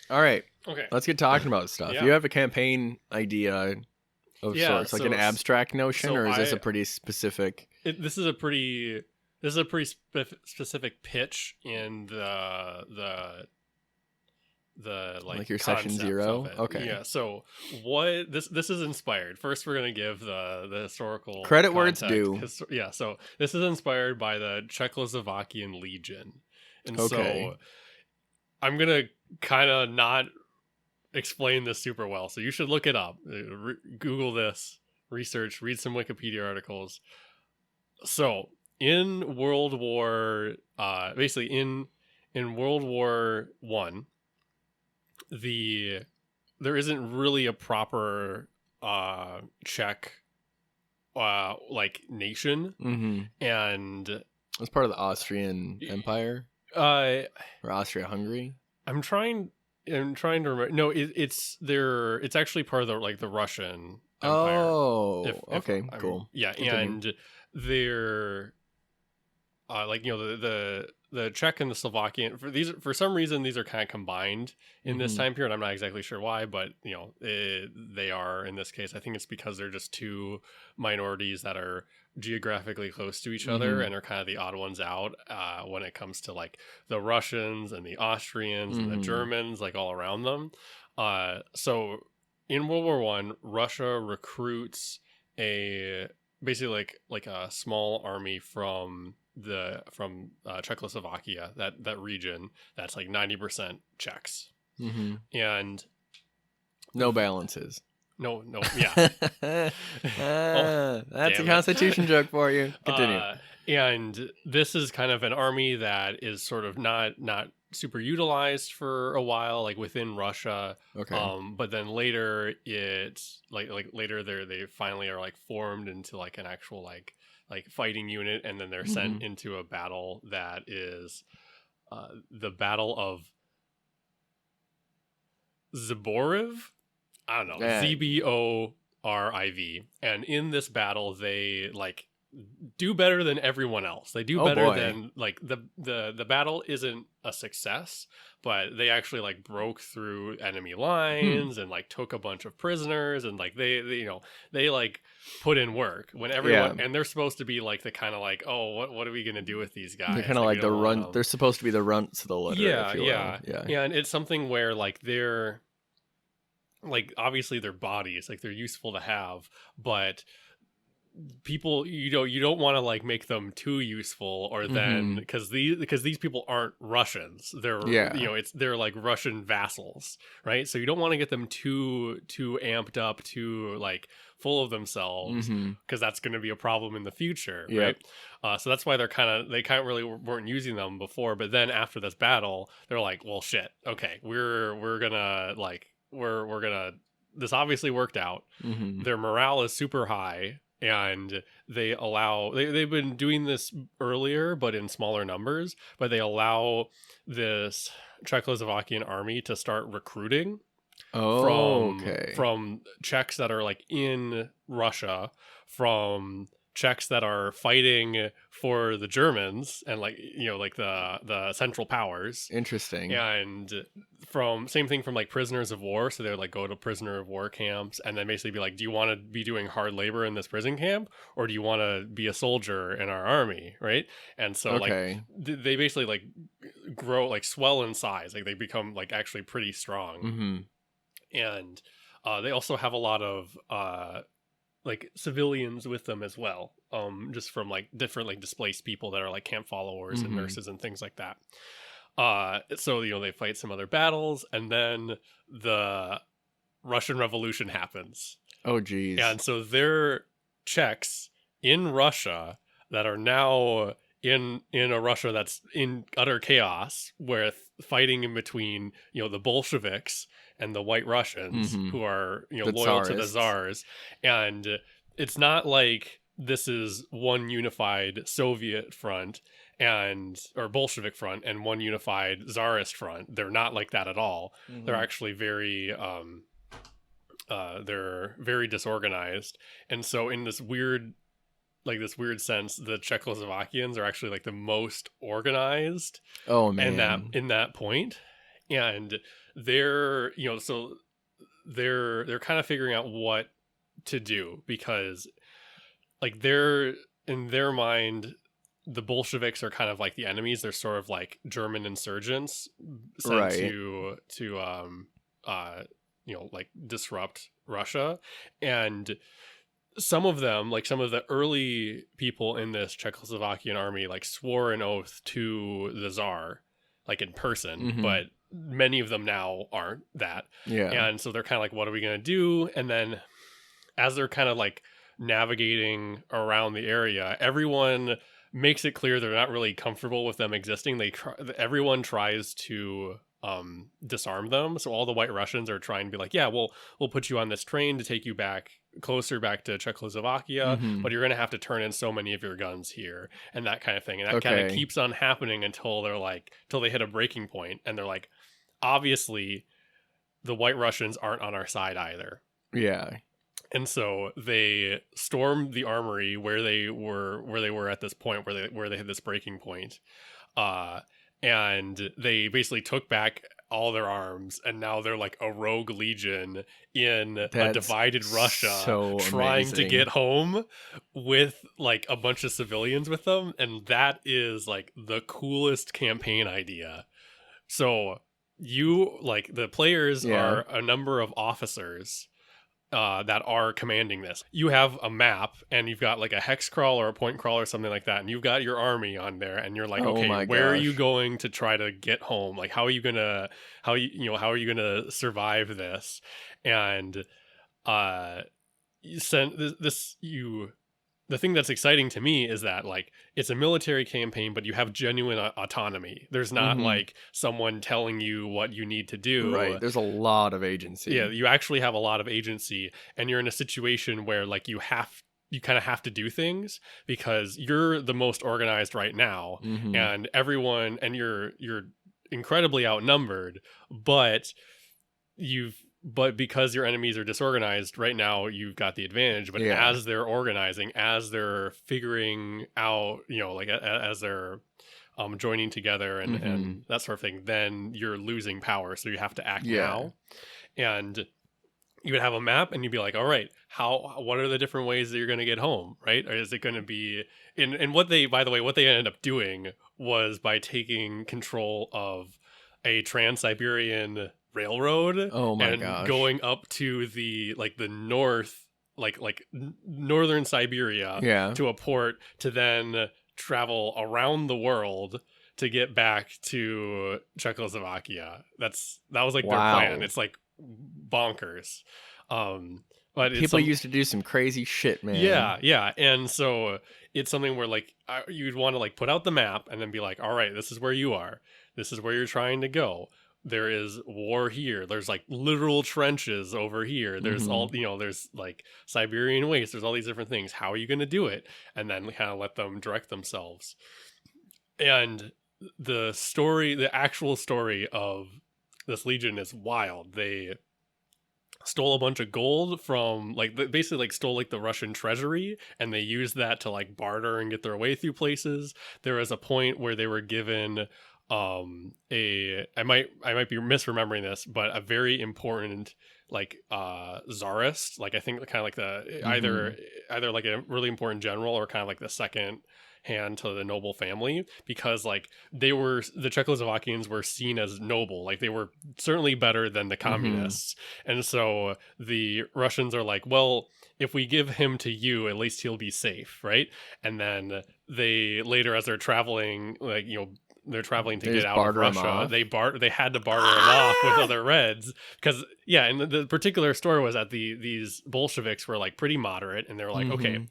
All right. Okay. Let's get talking about stuff. Yeah. You have a campaign idea of sorts, like an abstract notion, or is this a pretty specific? This is a pretty specific pitch in the like your concept session 0. of it. Okay. Yeah. So what this is inspired. First, we're gonna give the historical credit where it's context. due. Yeah. So this is inspired by the Czechoslovakian Legion, and Okay. so I'm gonna kind of not explain this super well. So you should look it up. Google this, research, read some Wikipedia articles. So in World War, basically in World War I, there isn't really a proper Czech like nation, and it's part of the Austrian Empire or Austria-Hungary. I'm trying to remember. No, it's actually part of the Russian Empire. Oh, okay, cool. Yeah, continue. And they're the Czech and the Slovakian for some reason these are kind of combined in this time period. I'm not exactly sure why, but they are in this case. I think it's because they're just two minorities that are geographically close to each other and are kind of the odd ones out when it comes to like the Russians and the Austrians and the Germans, like all around them. So in World War I, Russia recruits basically like a small army from Czechoslovakia, that region that's like 90% Czechs, and no balances. No, yeah. That's a Constitution joke for you. Continue. And this is kind of an army that is sort of not super utilized for a while, like within Russia. Okay. But then later it's like later they finally are like formed into like an actual like fighting unit, and then they're sent into a battle that is the Battle of Zborov. I don't know, Zborriv. And in this battle, they like do better than everyone else. They do better than like the battle isn't a success, but they actually like broke through enemy lines and like took a bunch of prisoners, and like they like put in work when everyone and they're supposed to be like the kind of like, oh, what are we gonna do with these guys? They're kind of like the run. They're supposed to be the runts of the litter. Yeah. And it's something where like they're like obviously their bodies, like they're useful to have, but people you don't want to like make them too useful, or then because these people aren't Russians, they're they're like Russian vassals, right? So you don't want to get them too amped up, too like full of themselves, because that's going to be a problem in the future, right? So that's why they kind of really weren't using them before, but then after this battle they're like, well shit, okay, we're gonna this obviously worked out. Their morale is super high, and they've been doing this earlier but in smaller numbers, but they allow this Czechoslovakian army to start recruiting from Czechs that are like in Russia, from Czechs that are fighting for the Germans and like like the Central Powers. Interesting. And same thing from like prisoners of war. So they would like go to prisoner of war camps and then basically be like, do you want to be doing hard labor in this prison camp, or do you want to be a soldier in our army, right? And so like they basically like grow, like swell in size, like they become like actually pretty strong. And they also have a lot of like civilians with them as well, just from like different like displaced people that are like camp followers and nurses and things like that. So they fight some other battles, and then the Russian Revolution happens. Oh geez. And so they're Czechs in Russia that are now in a Russia that's in utter chaos, with fighting in between the Bolsheviks and the White Russians, who are loyal to the Tsars. And it's not like this is one unified Soviet front or Bolshevik front and one unified Tsarist front. They're not like that at all. They're actually very they're very disorganized. And so in this weird sense, the Czechoslovakians are actually like the most organized. Oh man. In that point. and they're so they're kind of figuring out what to do, because like they're in their mind, the Bolsheviks are kind of like the enemies. They're sort of like German insurgents sent to like disrupt Russia. And some of them, like some of the early people in this Czechoslovakian army, like swore an oath to the Tsar, like in person, but many of them now aren't that. Yeah. And so they're kind of like, what are we going to do? And then as they're kind of like navigating around the area, everyone makes it clear they're not really comfortable with them existing. Everyone tries to disarm them. So all the White Russians are trying to be like, yeah, we'll put you on this train to take you closer back to Czechoslovakia, but you're going to have to turn in so many of your guns here and that kind of thing. And that kind of keeps on happening until they hit a breaking point, and they're like, obviously the White Russians aren't on our side either. Yeah. And so they stormed the armory where they were at this point, where they had this breaking point. And they basically took back all their arms, and now they're like a rogue legion in a divided Russia, trying to get home with like a bunch of civilians with them. And that is like the coolest campaign idea. So the players are a number of officers that are commanding this. You have a map, and you've got like a hex crawl or a point crawl or something like that, and you've got your army on there, and you're like, okay, where are you going to try to get home? Like, how are you gonna survive this? And the thing that's exciting to me is that like it's a military campaign, but you have genuine autonomy. There's not like someone telling you what you need to do. Right. There's a lot of agency. Yeah, you actually have a lot of agency, and you're in a situation where like you kind of have to do things because you're the most organized right now, and everyone, and you're incredibly outnumbered, but because your enemies are disorganized right now, you've got the advantage. But as they're organizing, as they're figuring out, as they're joining together and that sort of thing, then you're losing power. So you have to act now. And you would have a map, and you'd be like, all right, what are the different ways that you're going to get home? Right? Or is it going to be what they ended up doing was by taking control of a Trans-Siberian railroad going up to the north, like northern Siberia, to a port to then travel around the world to get back to Czechoslovakia. That was like their plan. It's like bonkers. But people used to do some crazy shit, man. Yeah. And so it's something where like you'd want to like put out the map and then be like, all right, this is where you are. This is where you're trying to go. There is war here. There's like literal trenches over here. There's all, there's like Siberian waste. There's all these different things. How are you going to do it? And then kind of let them direct themselves. And the actual story of this legion is wild. They stole a bunch of gold from basically stole like the Russian treasury, and they used that to like barter and get their way through places. There was a point where they were given I might be misremembering this, but a very important czarist, like I think kind of like the either like a really important general or kind of like the second hand to the noble family, because like the Czechoslovakians were seen as noble, like they were certainly better than the communists. And so the Russians are like, well, if we give him to you, at least he'll be safe, right? And then they later, as they're traveling, they're traveling to get out of Russia, they had to barter him off with other Reds, because and the particular story was that these Bolsheviks were like pretty moderate, and they're like, okay,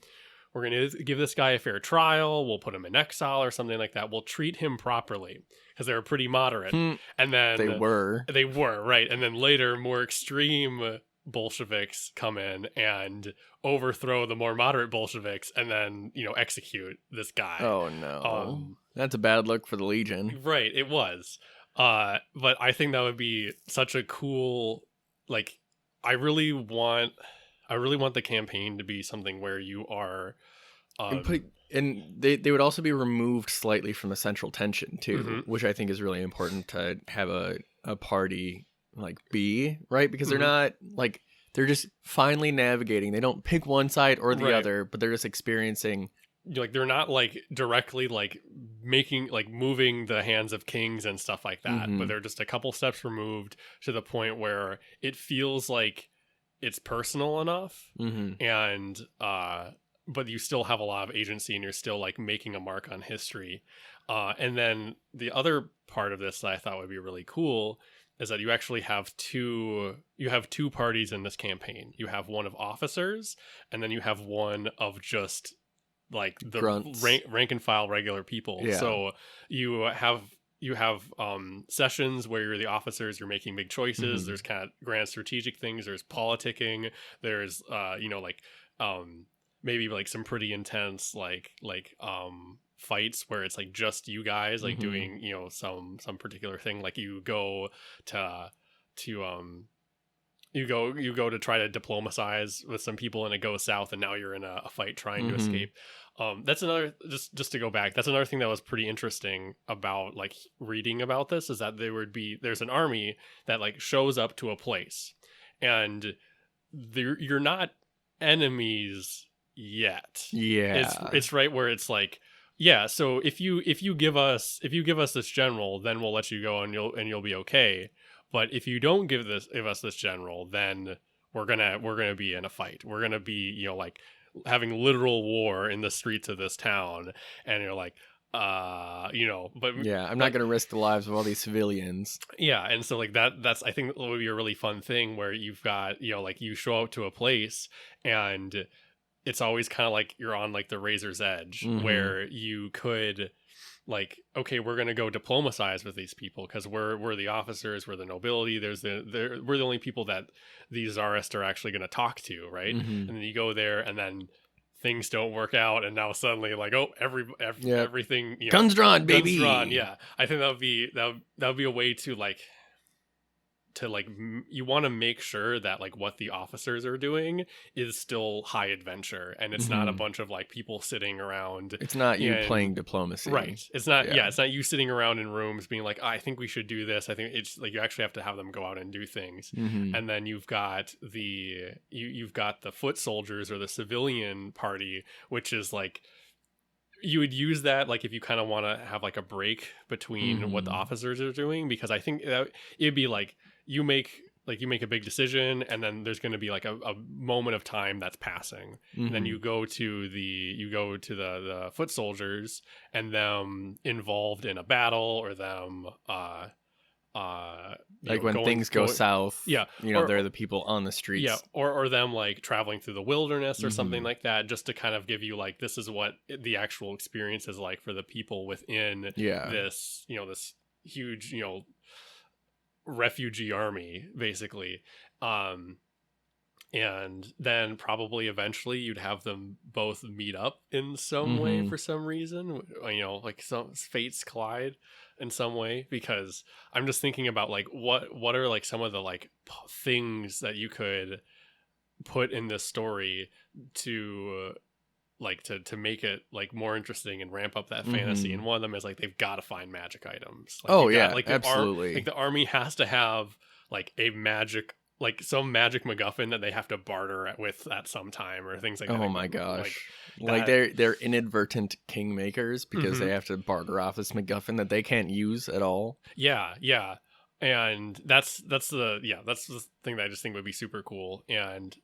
we're going to give this guy a fair trial, we'll put him in exile or something like that, we'll treat him properly, because they were pretty moderate. And then they were right, and then later more extreme Bolsheviks come in and overthrow the more moderate Bolsheviks, and then execute this guy. Oh no. That's a bad look for the Legion. Right, it was. But I think that would be such a cool, like, I really want the campaign to be something where you are and they would also be removed slightly from the central tension too, which I think is really important to have a a party like be, right? Because they're Mm-hmm. not like, they're just finally navigating. They don't pick one side or the Right. other, but they're just experiencing. Like they're not like directly like making like moving the hands of kings and stuff like that, Mhm. but they're just a couple steps removed to the point where it feels like it's personal enough, Mhm. and but you still have a lot of agency and you're still like making a mark on history. And then the other part of this that I thought would be really cool is that you actually have two parties in this campaign. You have one of officers, and then you have one of just like the rank and file regular people. Yeah. So you have sessions where you're the officers, you're making big choices. Mhm. There's kind of grand strategic things, there's politicking, there's maybe like some pretty intense like fights where it's like just you guys like doing some particular thing. Like you go to you go to try to diplomatize with some people and it goes south, and now you're in a fight trying to escape. That's another, just to go back, that's another thing that was pretty interesting about like reading about this, is that there's an army that like shows up to a place, and you're not enemies yet. Yeah. It's right where it's like, yeah, so if you give us this general, then we'll let you go and you'll be okay. But if you don't give us this general, then we're gonna be in a fight. We're gonna be like having literal war in the streets of this town. And you're like, but yeah, I'm not gonna risk the lives of all these civilians. Yeah, and so like that's I think would be a really fun thing where you've got like you show up to a place and it's always kind of like you're on like the razor's edge, where you could like, okay, we're gonna go diplomatize with these people because we're the officers, we're the nobility. We're the only people that these czarists are actually gonna talk to, right? And then you go there, and then things don't work out, and now suddenly like, oh, everything, guns drawn, baby. Guns drawn. Yeah, I think that would be a way to you want to make sure that like what the officers are doing is still high adventure, and it's not a bunch of like people sitting around. It's not you playing diplomacy, right? It's not. Yeah, it's not you sitting around in rooms being like, I think we should do this. I think it's like you actually have to have them go out and do things. And then you've got the foot soldiers or the civilian party, which is like, you would use that like if you kind of want to have like a break between what the officers are doing, because I think that it'd be like you make a big decision, and then there's going to be like a moment of time that's passing, and then you go to the foot soldiers and them involved in a battle, or them like when things go south, or they're the people on the streets, or them like traveling through the wilderness or something like that, just to kind of give you like, this is what the actual experience is like for the people within this this huge refugee army, basically. And then probably eventually you'd have them both meet up in some way for some reason, like some fates collide in some way, because I'm just thinking about like what are like some of the like things that you could put in this story to like to make it like more interesting and ramp up that fantasy. And one of them is like they've got to find magic items. Like, absolutely. Like the army has to have like a magic, like some magic MacGuffin that they have to barter with at some time, or things like that. Oh my gosh. Like they're inadvertent kingmakers because they have to barter off this MacGuffin that they can't use at all. Yeah. And that's the thing that I just think would be super cool. And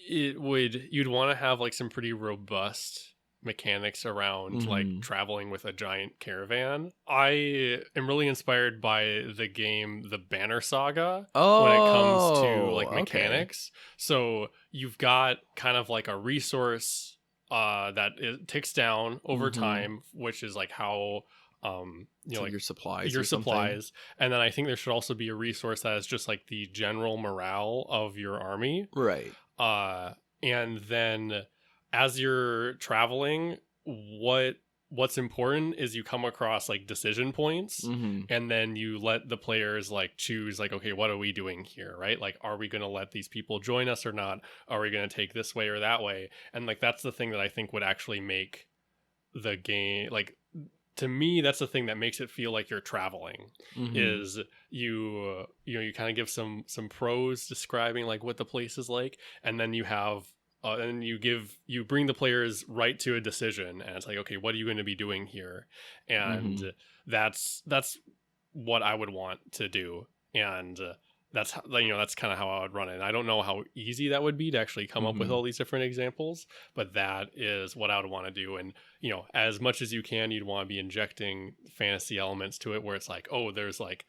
you'd want to have like some pretty robust mechanics around like traveling with a giant caravan. I am really inspired by the game The Banner Saga when it comes to like mechanics. So you've got kind of like a resource that it ticks down over time, which is like how like your supplies. And then I think there should also be a resource that is just like the general morale of your army, right? And then as you're traveling, what's important is you come across like decision points, and then you let the players like choose like, okay, what are we doing here, right? Like, are we going to let these people join us or not? Are we going to take this way or that way? And like that's the thing that I think would actually make the game like to me, that's the thing that makes it feel like you're traveling. Is you kind of give some prose describing like what the place is like, and then you have and you bring the players right to a decision, and it's like, okay, what are you going to be doing here? And that's what I would want to do, and that's that's kind of how I would run it. And I don't know how easy that would be to actually come up with all these different examples, but that is what I would want to do. And as much as you can, you'd want to be injecting fantasy elements to it, where it's like, oh, there's like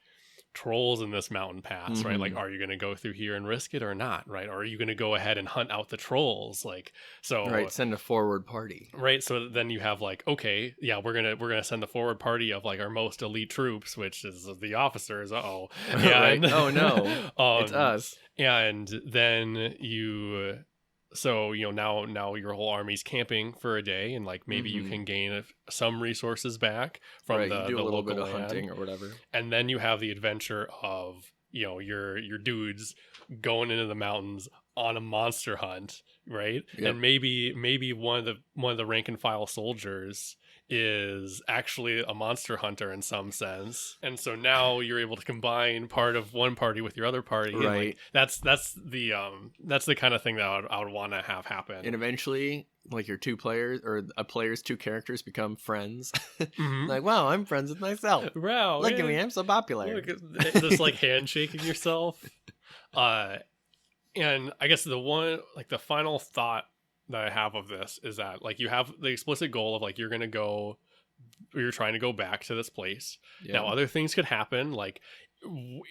trolls in this mountain pass, right? Like, are you going to go through here and risk it or not, right? Or are you going to go ahead and hunt out the trolls? Like, so right, send a forward party, right? So then you have like, okay, yeah, we're gonna send the forward party of like our most elite troops, which is the officers. Oh no, it's us. And then so now your whole army's camping for a day, and like maybe you can gain some resources back from the little local bit of hunting or whatever. And then you have the adventure of your dudes going into the mountains on a monster hunt, right? Yep. And maybe one of the rank and file soldiers is actually a monster hunter in some sense, and so now you're able to combine part of one party with your other party, right? And like, that's the kind of thing that I would want to have happen. And eventually, like, your two players or a player's two characters become friends. Like, wow, I'm friends with myself. Wow, look at me, I'm so popular. Just like handshaking yourself. And I guess the final thought that I have of this is that like you have the explicit goal of like you're trying to go back to this place. Yeah. Now other things could happen, like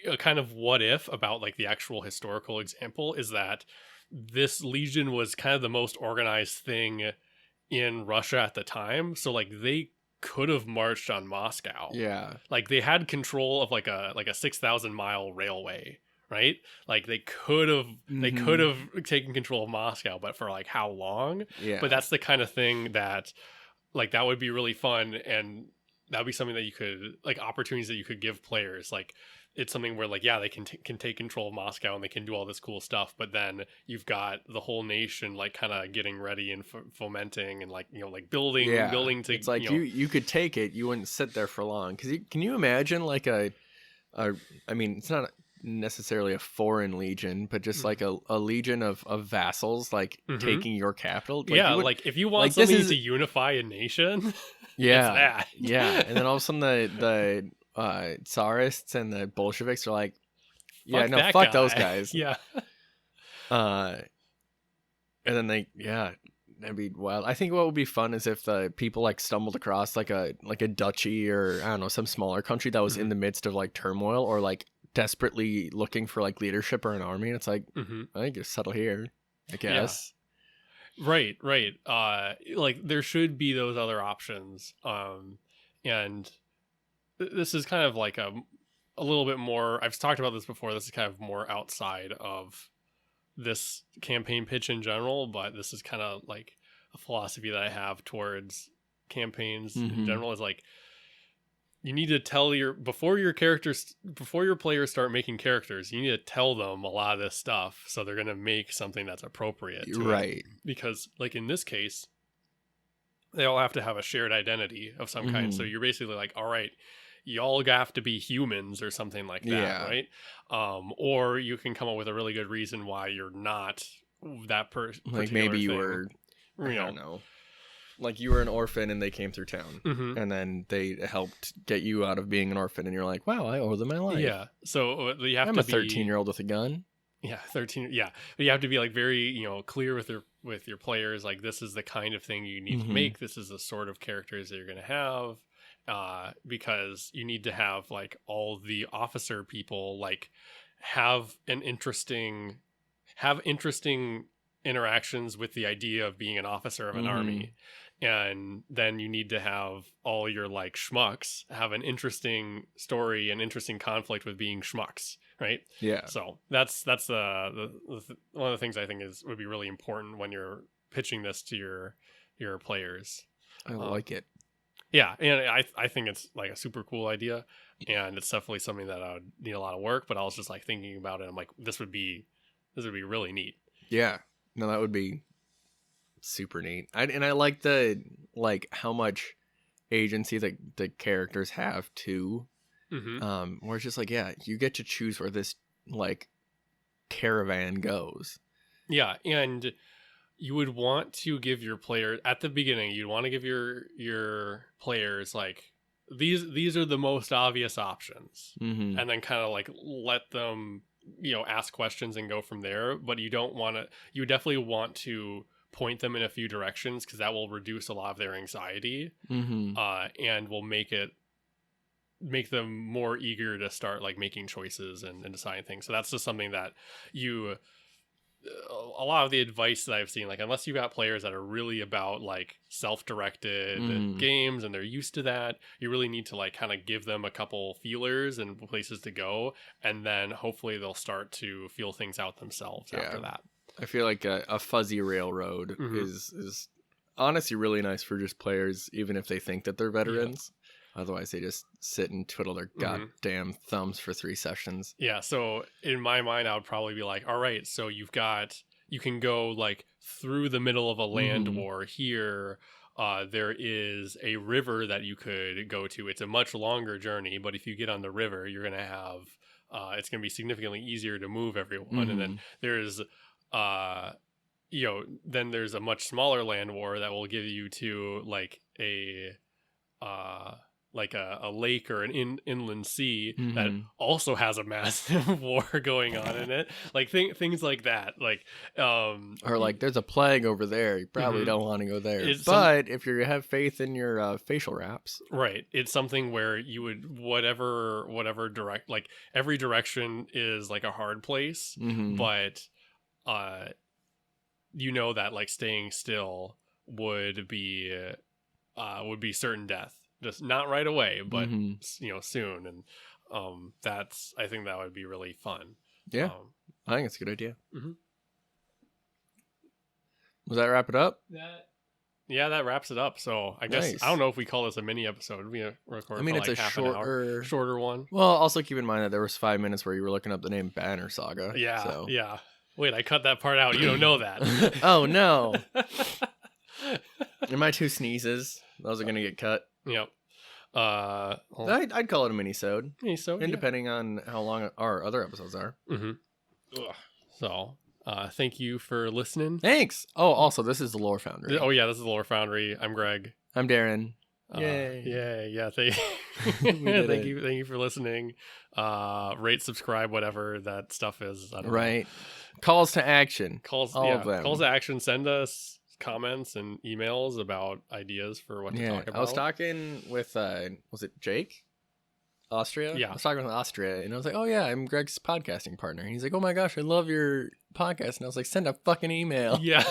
a kind of what if about like the actual historical example is that this legion was kind of the most organized thing in Russia at the time, so like they could have marched on Moscow. Yeah, like they had control of like a 6,000 mile railway, right? Like they could have taken control of Moscow, but for like how long? Yeah. But that's the kind of thing that like that would be really fun, and that would be something that you could like opportunities that you could give players. Like it's something where like, yeah, they can take control of Moscow and they can do all this cool stuff, but then you've got the whole nation like kind of getting ready and fomenting and like like building to. It's like you could take it, you wouldn't sit there for long, because can you imagine like I mean, it's not necessarily a foreign legion, but just like a legion of vassals like taking your capital. Like, like if you want like, something to unify a nation, yeah, it's that. Yeah, and then all of a sudden the Tsarists and the Bolsheviks are like, fuck those guys. Yeah. And then that'd be wild. I think what would be fun is if the people like stumbled across like a duchy or I don't know, some smaller country that was in the midst of like turmoil or like desperately looking for like leadership or an army, and it's like I think just settle here, I guess. Yeah. Right. Like there should be those other options. And this is kind of like a little bit more, I've talked about this before, this is kind of more outside of this campaign pitch in general, but this is kind of like a philosophy that I have towards campaigns in general, is like you need to tell before your players start making characters, you need to tell them a lot of this stuff so they're going to make something that's appropriate to it. Because like in this case, they all have to have a shared identity of some kind. So you're basically like, all right, you all have to be humans or something like that, right? Or you can come up with a really good reason why you're not that person. Like maybe you were, I don't know, like you were an orphan and they came through town, and then they helped get you out of being an orphan, and you're like, wow, I owe them my life. Yeah. So you have I'm a 13-year-old with a gun. Yeah, 13. Yeah, but you have to be like very clear with your players. Like this is the kind of thing you need to make. This is the sort of characters that you're going to have. Because you need to have like all the officer people like have interesting interactions with the idea of being an officer of an army, and then you need to have all your like schmucks have an interesting story and interesting conflict with being schmucks, right? Yeah. So that's the one of the things I think would be really important when you're pitching this to your players. I like it. Yeah, and I think it's like a super cool idea, and it's definitely something that I would need a lot of work, but I was just like thinking about it. I'm like, this would be really neat. Yeah, no, that would be super neat. I like how much agency that the characters have too. Where it's just like, yeah, you get to choose where this like caravan goes. Yeah, and you would want to give your players at the beginning. You'd want to give your players like these are the most obvious options, and then kind of like let them ask questions and go from there. But you don't want to. You definitely want to point them in a few directions because that will reduce a lot of their anxiety, and will make them more eager to start like making choices and deciding things. So that's just something that a lot of the advice that I've seen, like unless you've got players that are really about like self-directed games and they're used to that, you really need to like kind of give them a couple feelers and places to go, and then hopefully they'll start to feel things out themselves after that. I feel like a fuzzy railroad is honestly really nice for just players, even if they think that they're veterans. Otherwise, they just sit and twiddle their goddamn thumbs for 3 sessions. Yeah, so in my mind, I would probably be like, all right, so you can go like through the middle of a land war here. There is a river that you could go to. It's a much longer journey, but if you get on the river, you're going to have, it's going to be significantly easier to move everyone. And then there's, then there's a much smaller land war that will give you to like a lake or an inland sea that also has a massive war going on in it, like things like that, like or like there's a plague over there, you probably don't want to go there, but if you have faith in your facial wraps, right, it's something where you would whatever direct, like every direction is like a hard place, but that like staying still would be certain death. Just not right away, but soon, and I think that would be really fun. Yeah, I think it's a good idea. Was that wrap it up? That wraps it up. So I guess I don't know if we call this a mini episode. We record. I mean, it's like a shorter one. Well, also keep in mind that there was 5 minutes where you were looking up the name Banner Saga. Yeah, so. Yeah. Wait, I cut that part out. You don't know that. Oh no! And my 2 sneezes. Those are gonna get cut. Yep. I'd call it a mini-sode. And depending on how long our other episodes are. So, thank you for listening. Thanks. Oh, also, this is the Lore Foundry. Oh yeah, this is the Lore Foundry. I'm Greg. I'm Darren. Yay! Yeah. Thank you for listening. Rate, subscribe, whatever that stuff is. I don't know. Calls to action. Calls to action. Send us comments and emails about ideas for what to talk about. I was talking with was it Jake? Austria? Yeah. I was talking with Austria and I was like, oh yeah, I'm Greg's podcasting partner. And he's like, oh my gosh, I love your podcast. And I was like, send a fucking email. Yeah.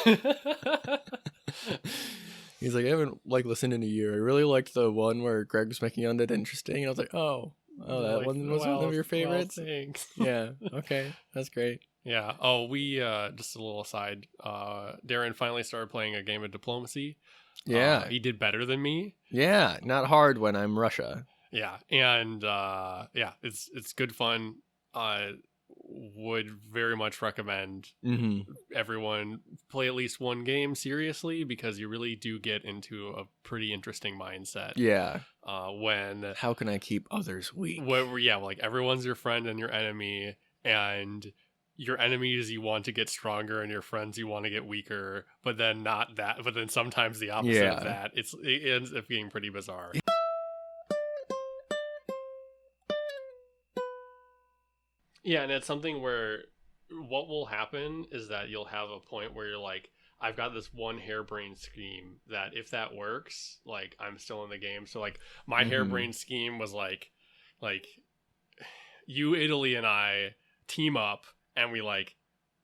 He's like, I haven't listened in a year. I really liked the one where Greg was making Undead interesting. And I was like, oh, that one was one of your favorites? Well, thanks. Yeah. Okay. That's great. Yeah. Oh, we just a little aside. Darren finally started playing a game of diplomacy. Yeah. He did better than me. Yeah. Not hard when I'm Russia. Yeah. And it's good fun. Would very much recommend everyone play at least one game seriously, because you really do get into a pretty interesting mindset. Yeah. When how can I keep others weak? Like everyone's your friend and your enemy, and your enemies you want to get stronger and your friends you want to get weaker, but then sometimes the opposite of that. It ends up being pretty bizarre. Yeah, and it's something where what will happen is that you'll have a point where you're like, I've got this one harebrained scheme that if that works, like I'm still in the game. So like my harebrained scheme was like you, Italy, and I team up and we like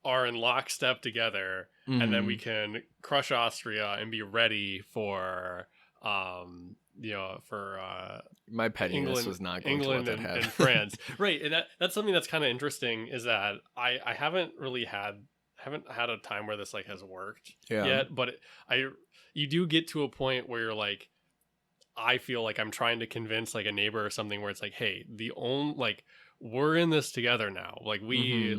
are in lockstep together, and then we can crush Austria and be ready for my pettiness was not going England to let that happen. And France. Right. And that's something that's kind of interesting, is that I haven't had a time where this like has worked yet, but you do get to a point where you're like, I feel like I'm trying to convince like a neighbor or something where it's like, hey, we're in this together now. Like we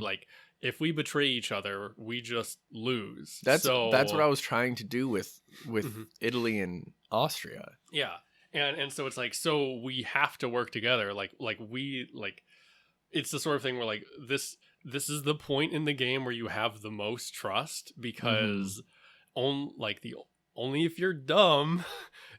if we betray each other, we just lose. That's what I was trying to do with Italy and Austria. Yeah. And so it's like, so we have to work together. Like we like, it's the sort of thing where like this is the point in the game where you have the most trust, because only if you're dumb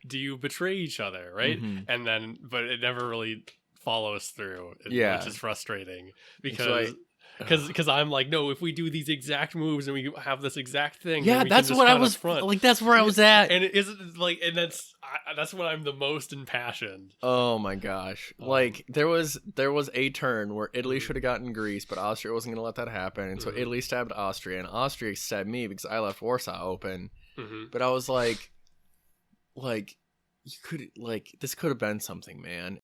do you betray each other, right? And then, but it never really follows through, which is frustrating, because I'm like, no, if we do these exact moves and we have this exact thing, that's what I was like. That's where I was at, and it isn't like, and that's when I'm the most impassioned. Oh my gosh! Like there was a turn where Italy should have gotten Greece, but Austria wasn't going to let that happen, and so Italy stabbed Austria, and Austria stabbed me because I left Warsaw open. But I was like, you could, like, this could have been something, man.